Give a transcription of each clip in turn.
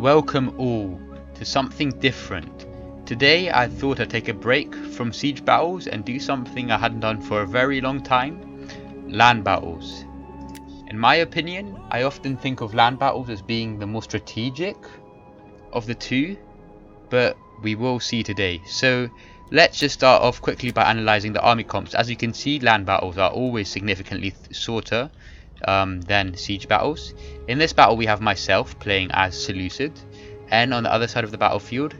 Welcome all to something different. Today I thought I'd take a break from siege battles and do something I hadn't done for a very long time: land battles. In my opinion, I often think of land battles as being the more strategic of the two, but we will see today. So let's just start off quickly by analysing the army comps. As you can see, land battles are always significantly shorter than siege battles. In this battle we have myself playing as Seleucid, and on the other side of the battlefield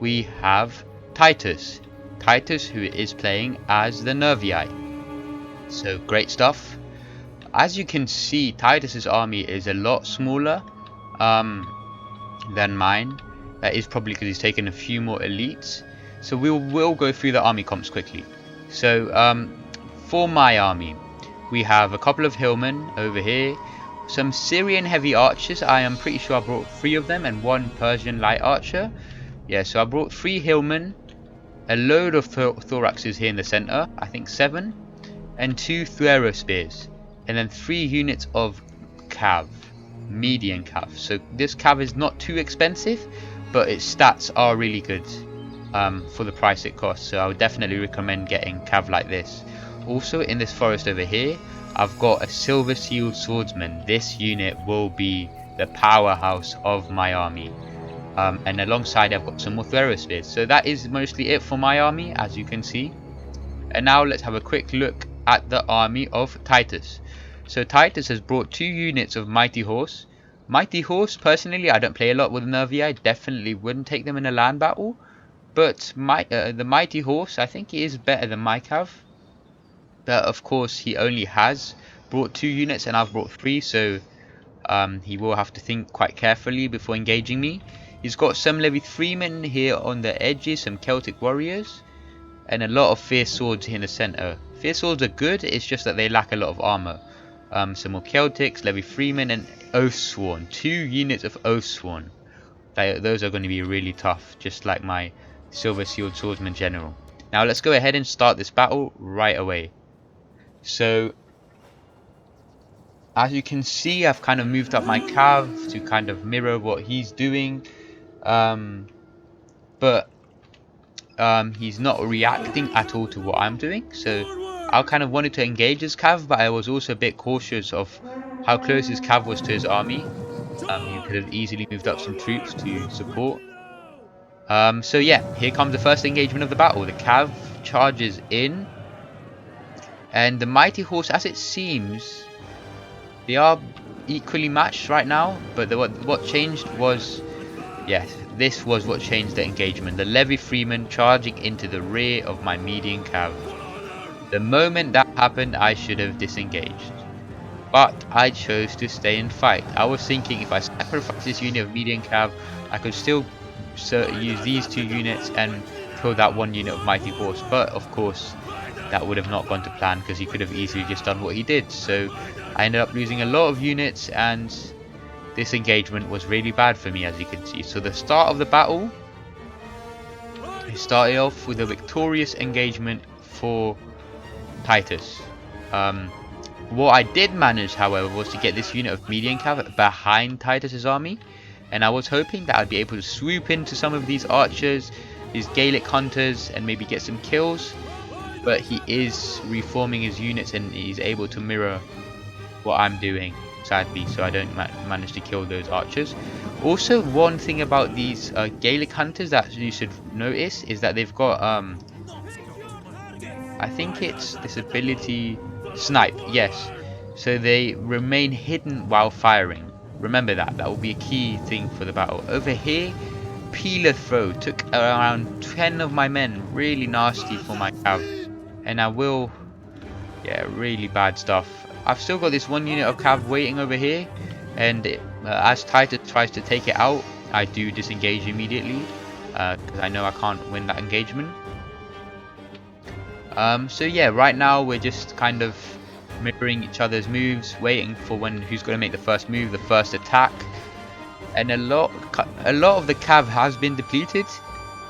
we have Titus. Titus, who is playing as the Nervii. So great stuff. As you can see, Titus's army is a lot smaller than mine. That is probably because he's taken a few more elites. So we'll go through the army comps quickly. So for my army, we have a couple of hillmen over here, some Syrian heavy archers. I am pretty sure I brought 3 of them, and 1 Persian light archer. Yeah, so I brought 3 hillmen, a load of thoraxes here in the center, I think 7, and 2 Thuero spears, and then 3 units of cav, median cav. So this cav is not too expensive, but its stats are really good for the price it costs. So I would definitely recommend getting cav like this. Also, in this forest over here, I've got a Silver Shield Swordsman. This unit will be the powerhouse of my army. And alongside I've got some more Thuero spears. So that is mostly it for my army, as you can see. And now let's have a quick look at the army of Titus. So Titus has brought 2 units of Mighty Horse. Mighty Horse, personally, I don't play a lot with Nervii. I definitely wouldn't take them in a land battle. But the Mighty Horse, I think he is better than my cav. But of course he only has brought 2 units and I've brought 3, so he will have to think quite carefully before engaging me. He's got some Levy Freemen here on the edges, some Celtic warriors, and a lot of Fierce Swords here in the centre. Fierce Swords are good, it's just that they lack a lot of armour. Some more Celtics, Levy Freemen, and Oathsworn. 2 units of Oathsworn. Those are going to be really tough, just like my Silver Shield Swordsman general. Now let's go ahead and start this battle right away. So as you can see, I've kind of moved up my cav to kind of mirror what he's doing, but he's not reacting at all to what I'm doing. So I kind of wanted to engage his cav, but I was also a bit cautious of how close his cav was to his army. He could have easily moved up some troops to support. So yeah, here comes the first engagement of the battle. The cav charges in. And the Mighty Horse, as it seems, they are equally matched right now. But what changed was, yes, this was what changed the engagement. The Levy Freeman charging into the rear of my median cav. The moment that happened, I should have disengaged. But I chose to stay and fight. I was thinking if I sacrifice this unit of median cav, I could still use these 2 units and kill that 1 unit of Mighty Horse. But of course, that would have not gone to plan because he could have easily just done what he did. So I ended up losing a lot of units, and this engagement was really bad for me, as you can see. So the start of the battle, it started off with a victorious engagement for Titus. What I did manage, however, was to get this unit of median cav behind Titus's army, and I was hoping that I'd be able to swoop into some of these archers, these Gaelic hunters, and maybe get some kills. But he is reforming his units and he's able to mirror what I'm doing, sadly, so I don't manage to kill those archers. Also, one thing about these Gaelic hunters that you should notice is that they've got I think it's this ability, snipe, yes. So they remain hidden while firing. Remember that will be a key thing for the battle. Over here, Peeler Throw took around 10 of my men, really nasty for my cav. And I will, yeah, really bad stuff. I've still got this 1 unit of cav waiting over here, and as Titus tries to take it out, I do disengage immediately because I know I can't win that engagement. So yeah, right now we're just kind of mirroring each other's moves, waiting for who's going to make the first move, the first attack. And a lot of the cav has been depleted.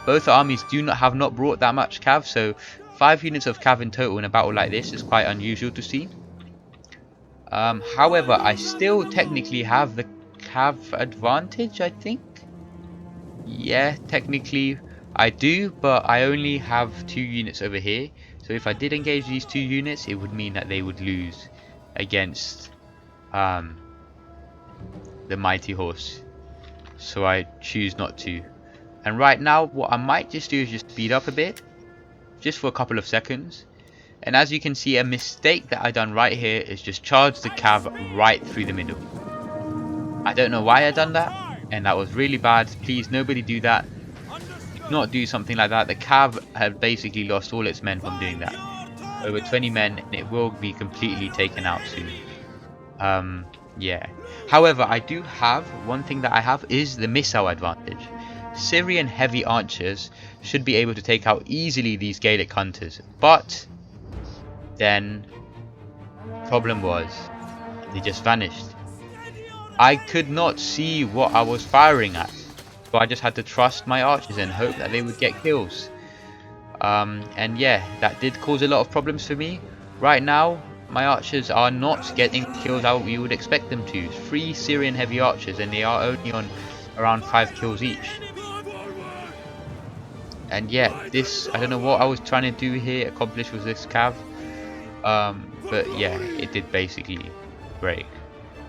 Both armies have not brought that much cav, so 5 units of cav in total in a battle like this is quite unusual to see. However, I still technically have the cav advantage, I think. Yeah, technically I do, but I only have 2 units over here. So if I did engage these 2 units, it would mean that they would lose against um, the Mighty Horse. So I choose not to. And right now, what I might just do is just speed up a bit, just for a couple of seconds. And as you can see, a mistake that I done right here is just charge the cav right through the middle. I don't know why I done that, and that was really bad. Please, nobody do that. Do not do something like that. The cav had basically lost all its men from doing that. Over 20 men, and it will be completely taken out soon. Yeah. However, I do have, one thing that I have is the missile advantage. Syrian heavy archers should be able to take out easily these Gaelic hunters, but then problem was they just vanished. I could not see what I was firing at, so I just had to trust my archers and hope that they would get kills. And yeah, that did cause a lot of problems for me. Right now, my archers are not getting kills how you would expect them to. 3 Syrian heavy archers, and they are only on around 5 kills each. And yeah, this, I don't know what I was trying to do here, accomplish with this cav. But yeah, it did basically break.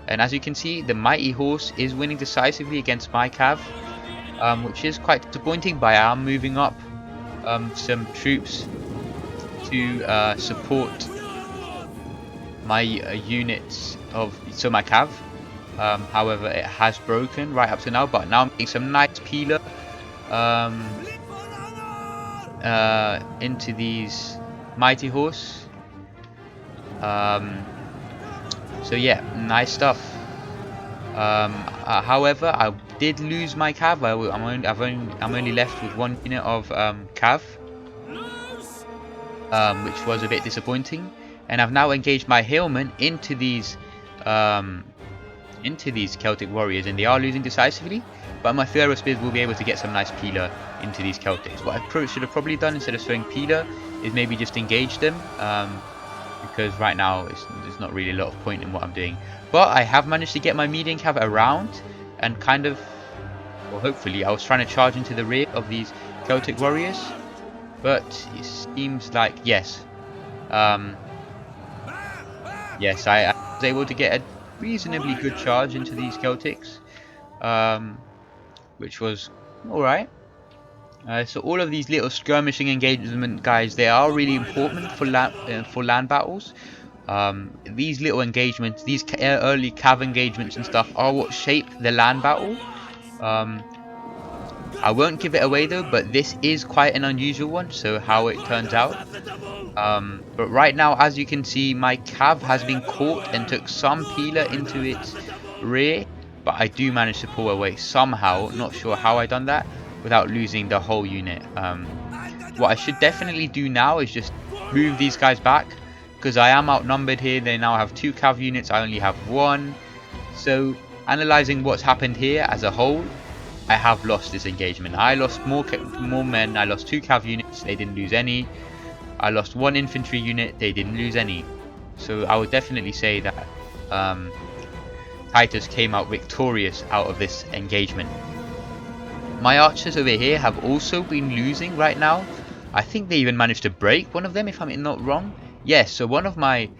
And as you can see, the Mighty Horse is winning decisively against my cav, which is quite disappointing, but I am moving up some troops to support my units of my cav. However, it has broken right up to now, but now I'm getting some nice peeler into these Mighty Horse. So yeah, nice stuff. However, I did lose my cav. I'm only left with 1 unit of cav, which was a bit disappointing. And I've now engaged my hillmen into these Celtic warriors, and they are losing decisively. But my Pharaoh Spears will be able to get some nice peeler into these Celtics. What I should have probably done instead of throwing peeler is maybe just engage them, because right now there's not really a lot of point in what I'm doing. But I have managed to get my median cav around, and kind of, well, hopefully, I was trying to charge into the rear of these Celtic warriors, but it seems like yes, yes, I was able to get a reasonably good charge into these Celtics, which was alright. So all of these little skirmishing engagement guys, they are really important for land battles. These little engagements, these early cav engagements and stuff are what shape the land battle. I won't give it away though, but this is quite an unusual one, so how it turns out. But right now, as you can see, my cav has been caught and took some peeler into its rear, but I do manage to pull away somehow. Not sure how I done that without losing the whole unit. What I should definitely do now is just move these guys back, because I am outnumbered here. They now have 2 cav units, I only have 1. So analysing what's happened here as a whole, I have lost this engagement. I lost more men, I lost 2 cav units, they didn't lose any. I lost 1 infantry unit, they didn't lose any. So I would definitely say that Titus came out victorious out of this engagement. My archers over here have also been losing right now. I think they even managed to break one of them, if I'm not wrong. Yes, so one of my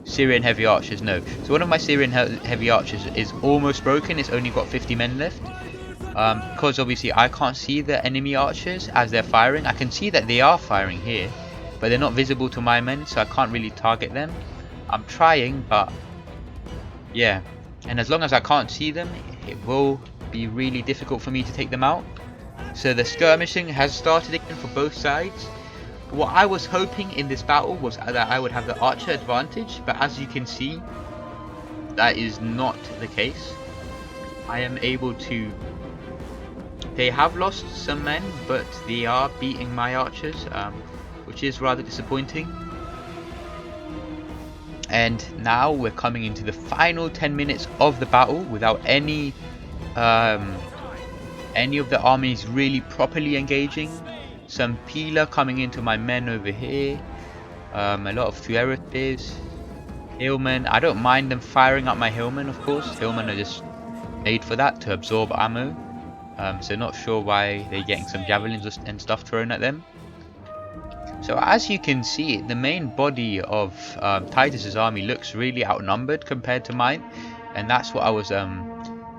Syrian heavy archers, no. So one of my Syrian heavy archers is almost broken. It's only got 50 men left. Because obviously I can't see the enemy archers as they're firing. I can see that they are firing here, but they're not visible to my men, so I can't really target them. I'm trying, but yeah. And as long as I can't see them, it will be really difficult for me to take them out. So the skirmishing has started again for both sides. What I was hoping in this battle was that I would have the archer advantage, but as you can see, that is not the case. I am able to... They have lost some men, but they are beating my archers, which is rather disappointing. And now we're coming into the final 10 minutes of the battle without any of the armies really properly engaging. Some peeler coming into my men over here. A lot of Thuerotes, hillmen. I don't mind them firing up my hillmen, of course. Hillmen are just made for that, to absorb ammo. So not sure why they're getting some javelins and stuff thrown at them. So as you can see, the main body of Titus's army looks really outnumbered compared to mine, and that's what I was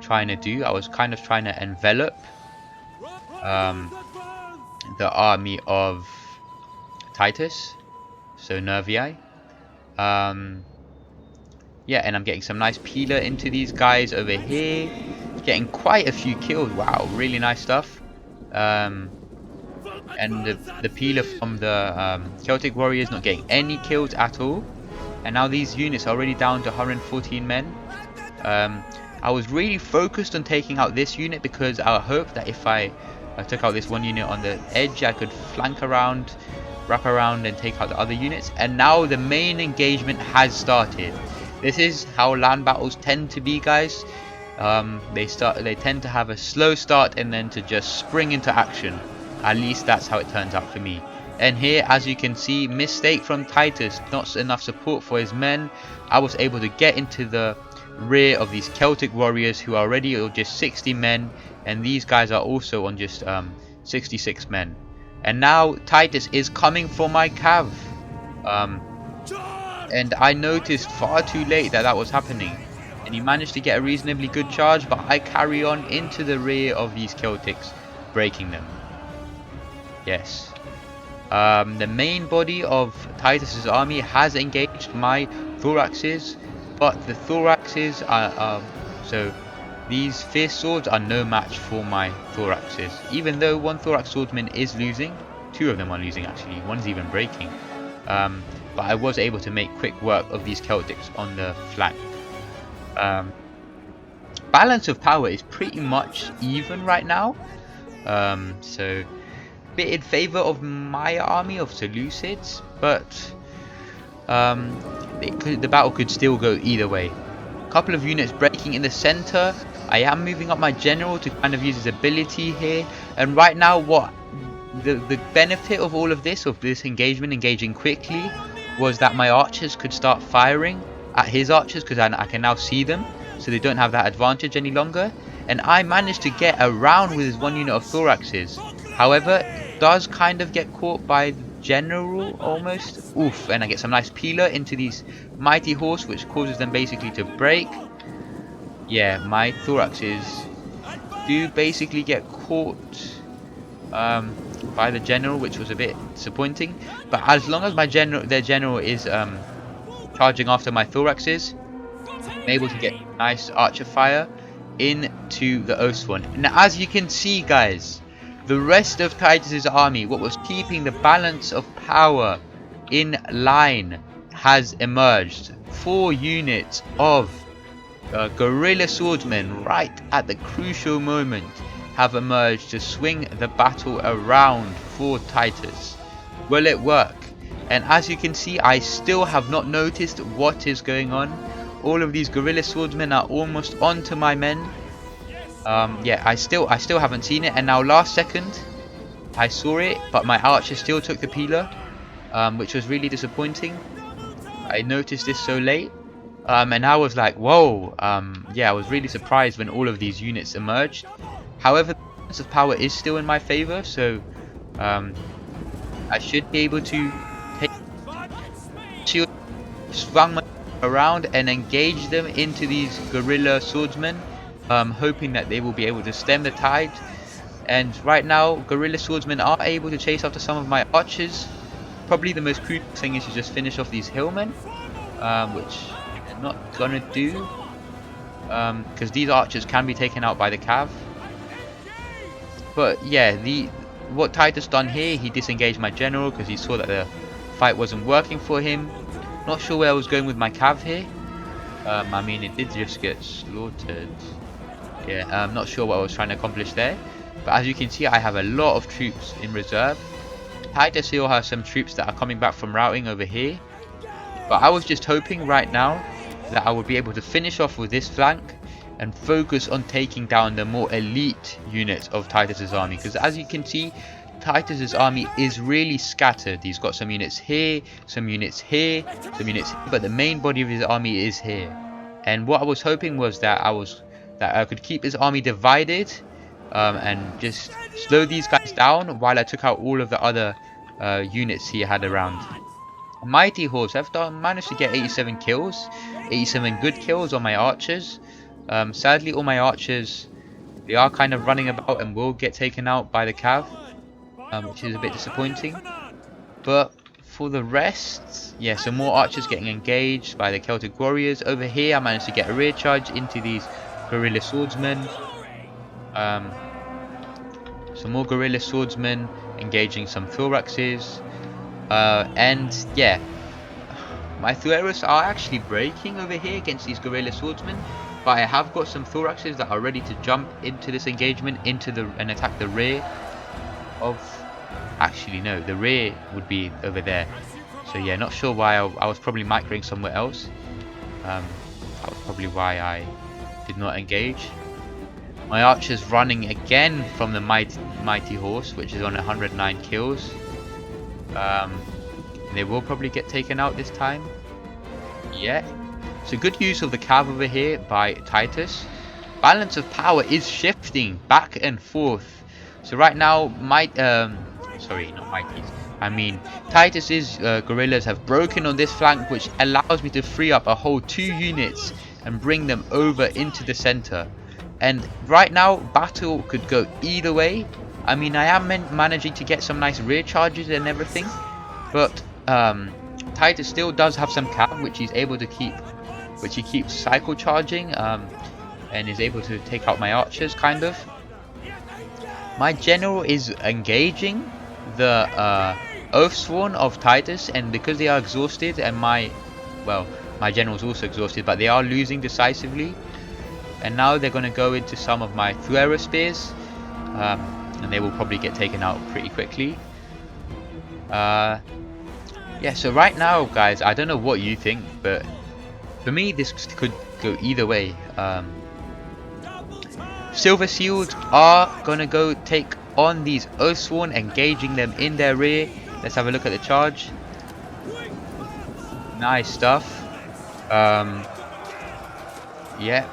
trying to do. I was kind of trying to envelop the army of Titus, so Nervii. Yeah, and I'm getting some nice peeler into these guys over here. Getting quite a few kills. Wow, really nice stuff. And the peeler from the Celtic warriors not getting any kills at all. And now these units are already down to 114 men. I was really focused on taking out this unit because I hoped that if I took out this one unit on the edge, I could flank around, wrap around and take out the other units. And now the main engagement has started. This is how land battles tend to be, guys. They tend to have a slow start and then to just spring into action. At least that's how it turns out for me. And here, as you can see, mistake from Titus, not enough support for his men. I was able to get into the rear of these Celtic warriors who are already on just 60 men, and these guys are also on just 66 men. And now Titus is coming for my cav. And I noticed far too late that was happening. And he managed to get a reasonably good charge, but I carry on into the rear of these Celtics, breaking them. Yes. The main body of Titus's army has engaged my thoraxes, but the thoraxes are so these fierce swords are no match for my thoraxes. Even though one thorax swordsman is losing, two of them are losing actually. One's even breaking. But I was able to make quick work of these Celtics on the flank. Balance of power is pretty much even right now. So bit in favor of my army of Seleucids, but the battle could still go either way. A couple of units breaking in the center. I am moving up my general to kind of use his ability here, and right now what the benefit of all of this engagement, engaging quickly, was that my archers could start firing at his archers because I can now see them, so they don't have that advantage any longer. And I managed to get around with his one unit of thoraxes. However, it does kind of get caught by the general almost. Oof, and I get some nice peeler into these mighty horse, which causes them basically to break. Yeah, my thoraxes do basically get caught by the general, which was a bit disappointing. But as long as their general is charging after my thoraxes, I'm able to get nice archer fire into the Oathsworn. And as you can see, guys, the rest of Titus's army, what was keeping the balance of power in line, has emerged. 4 units of guerrilla swordsmen right at the crucial moment have emerged to swing the battle around for Titus. Will it work? And as you can see, I still have not noticed what is going on. All of these guerrilla swordsmen are almost onto my men. Yeah, I still haven't seen it. And now last second I saw it, but my archer still took the peeler, which was really disappointing. I noticed this so late. And I was like, whoa. Yeah, I was really surprised when all of these units emerged. However, the balance of power is still in my favor, so I should be able to take shield, swung my around and engage them into these guerrilla swordsmen, hoping that they will be able to stem the tide. And right now, guerrilla swordsmen are able to chase after some of my archers. Probably the most crucial thing is to just finish off these hillmen, which they're not gonna do, because these archers can be taken out by the cav. But yeah, what Titus done here, he disengaged my general because he saw that the fight wasn't working for him. Not sure where I was going with my cav here. I mean, it did just get slaughtered. Yeah, I'm not sure what I was trying to accomplish there. But as you can see, I have a lot of troops in reserve. Titus still has some troops that are coming back from routing over here. But I was just hoping right now that I would be able to finish off with this flank and focus on taking down the more elite units of Titus's army. Because as you can see, Titus's army is really scattered. He's got some units here, some units here, some units here, but the main body of his army is here. And what I was hoping was that I could keep his army divided and just slow these guys down while I took out all of the other units he had around. Mighty Horse, I've managed to get 87 kills, 87 good kills on my archers. Sadly, all my archers, they are kind of running about and will get taken out by the cav, which is a bit disappointing. But for the rest, yeah, some more archers getting engaged by the Celtic warriors. Over here, I managed to get a rear charge into these guerrilla swordsmen. Some more guerrilla swordsmen engaging some thoraxes. And yeah, my Thueris are actually breaking over here against these guerrilla swordsmen, but I have got some thoraxes that are ready to jump into this engagement and attack the rear of. Actually, no, the rear would be over there. So yeah, not sure why I was probably microing somewhere else. That was probably why I did not engage. My archers running again from the mighty horse, which is on 109 kills. They will probably get taken out this time. Yeah. So good use of the cav over here by Titus. Balance of power is shifting back and forth. So right now, Titus's guerrillas have broken on this flank, which allows me to free up a whole 2 units and bring them over into the center. And right now, battle could go either way. I mean, I am managing to get some nice rear charges and everything, but Titus still does have some cav, which he's able to keep, which he keeps cycle charging, and is able to take out my archers, kind of. My general is engaging the Oathsworn of Titus, and because they are exhausted, and my general's also exhausted, but they are losing decisively. And now they're going to go into some of my Thuera spears, and they will probably get taken out pretty quickly. Yeah, so right now, guys, I don't know what you think, but for me, this could go either way. Silver Seals are going to go take on these Oathsworn, engaging them in their rear. Let's have a look at the charge. Nice stuff. Yeah.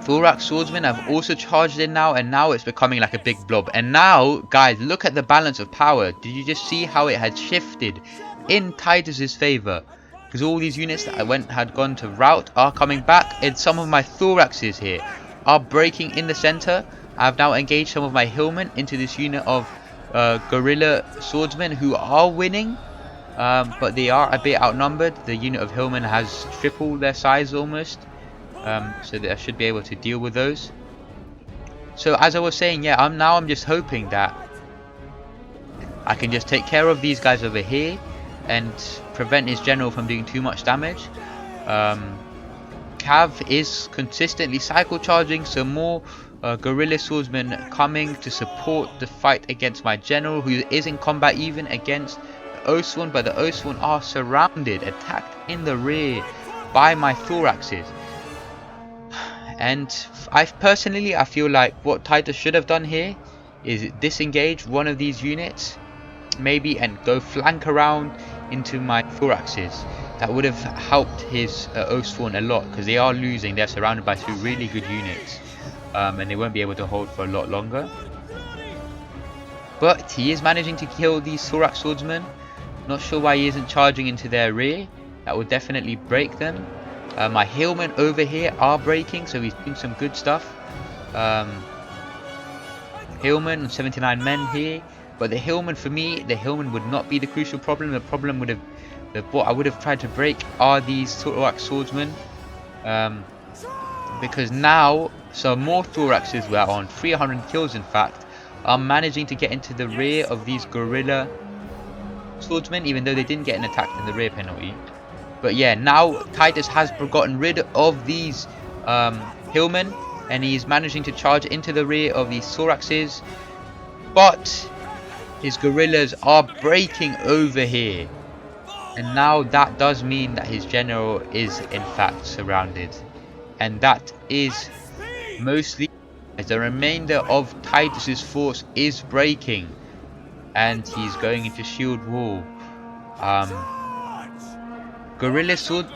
Thorax swordsmen have also charged in now, and now it's becoming like a big blob. And now, guys, look at the balance of power. Did you just see how it had shifted in Titus's favor? Because all these units that had gone to rout are coming back, and some of my thoraxes here are breaking in the center. I've now engaged some of my hillmen into this unit of guerrilla swordsmen who are winning, but they are a bit outnumbered. The unit of hillmen has triple their size almost. So that I should be able to deal with those. So as I was saying, yeah, I'm just hoping that I can just take care of these guys over here and prevent his general from doing too much damage. Cav is consistently cycle charging, so more guerrilla swordsmen coming to support the fight against my general, who is in combat even against the Oathsworn, but the Oathsworn are surrounded, attacked in the rear by my thoraxes. And I feel like what Titus should have done here is disengage one of these units, maybe, and go flank around into my thoraxes. That would have helped his Oathsworn a lot, because they are losing. They're surrounded by 2 really good units, and they won't be able to hold for a lot longer. But he is managing to kill these thorax swordsmen. Not sure why he isn't charging into their rear. That would definitely break them. My hillmen over here are breaking, so he's doing some good stuff. Hillmen, 79 men here, but the hillmen, for me, the hillmen would not be the crucial problem. The problem would have, what I would have tried to break are these thorax swordsmen, because now some more thoraxes were on 300 kills, in fact, are managing to get into the rear of these guerrilla swordsmen, even though they didn't get an attack in the rear penalty. But yeah, now Titus has gotten rid of these hillmen, and he's managing to charge into the rear of these thoraxes. But his guerrillas are breaking over here, and now that does mean that his general is in fact surrounded, and that is mostly as the remainder of Titus's force is breaking. and he's going into shield wall. Gorilla sword.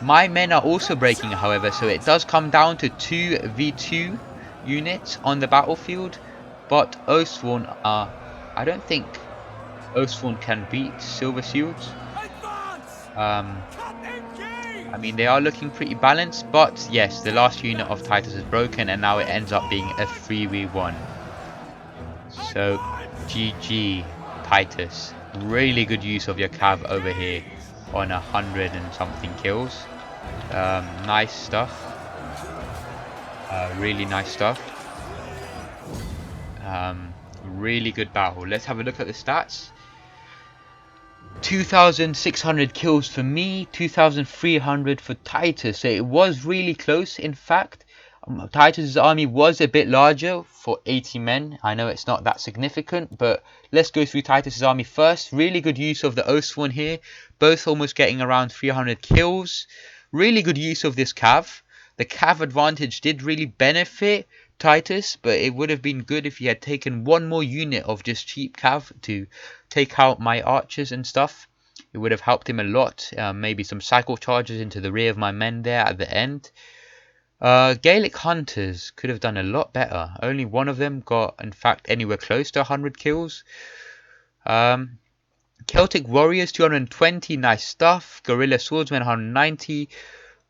My men are also breaking, however, so it does come down to 2v2 units on the battlefield. But Oathsworn I don't think Oathsworn can beat Silver Shields. I mean, they are looking pretty balanced, but yes, the last unit of Titus is broken, and now it ends up being a 3v1. So, GG, Titus. Really good use of your cav over here on 100 and something kills. Nice stuff. Really nice stuff. Really good battle. Let's have a look at the stats. 2,600 kills for me, 2,300 for Titus. So it was really close. In fact, Titus's army was a bit larger for 80 men. I know it's not that significant, but let's go through Titus's army first. Really good use of the Oathsworn here, both almost getting around 300 kills. Really good use of this cav. The cav advantage did really benefit Titus, but it would have been good if he had taken one more unit of just cheap cav to take out my archers and stuff. It would have helped him a lot. Maybe some cycle charges into the rear of my men there at the end. Gaelic Hunters could have done a lot better. Only one of them got, in fact, anywhere close to 100 kills. Celtic Warriors 220, nice stuff. Guerrilla Swordsmen 190.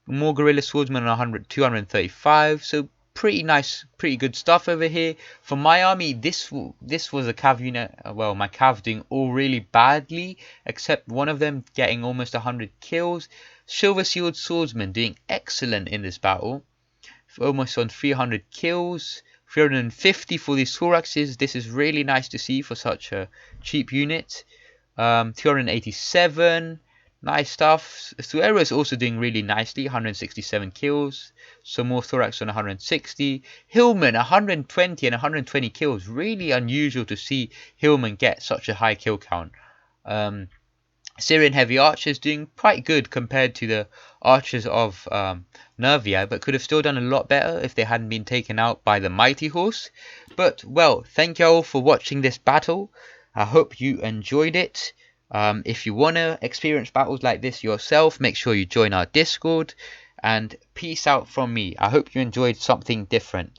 More Guerrilla Swordsmen 235. So pretty nice, pretty good stuff over here. For my army, this was a cav unit. Well, my cav doing all really badly, except one of them getting almost 100 kills. Silver Shield Swordsmen doing excellent in this battle, almost on 300 kills. 350 for these thoraxes. This is really nice to see for such a cheap unit. 287. Nice stuff. Suero is also doing really nicely, 167 kills. Some more Thorax on 160. Hillman 120 and 120 kills. Really unusual to see Hillman get such a high kill count. Syrian Heavy Archers doing quite good compared to the archers of Nervii, but could have still done a lot better if they hadn't been taken out by the Mighty Horse. But, well, thank you all for watching this battle. I hope you enjoyed it. If you want to experience battles like this yourself, make sure you join our Discord. And peace out from me. I hope you enjoyed something different.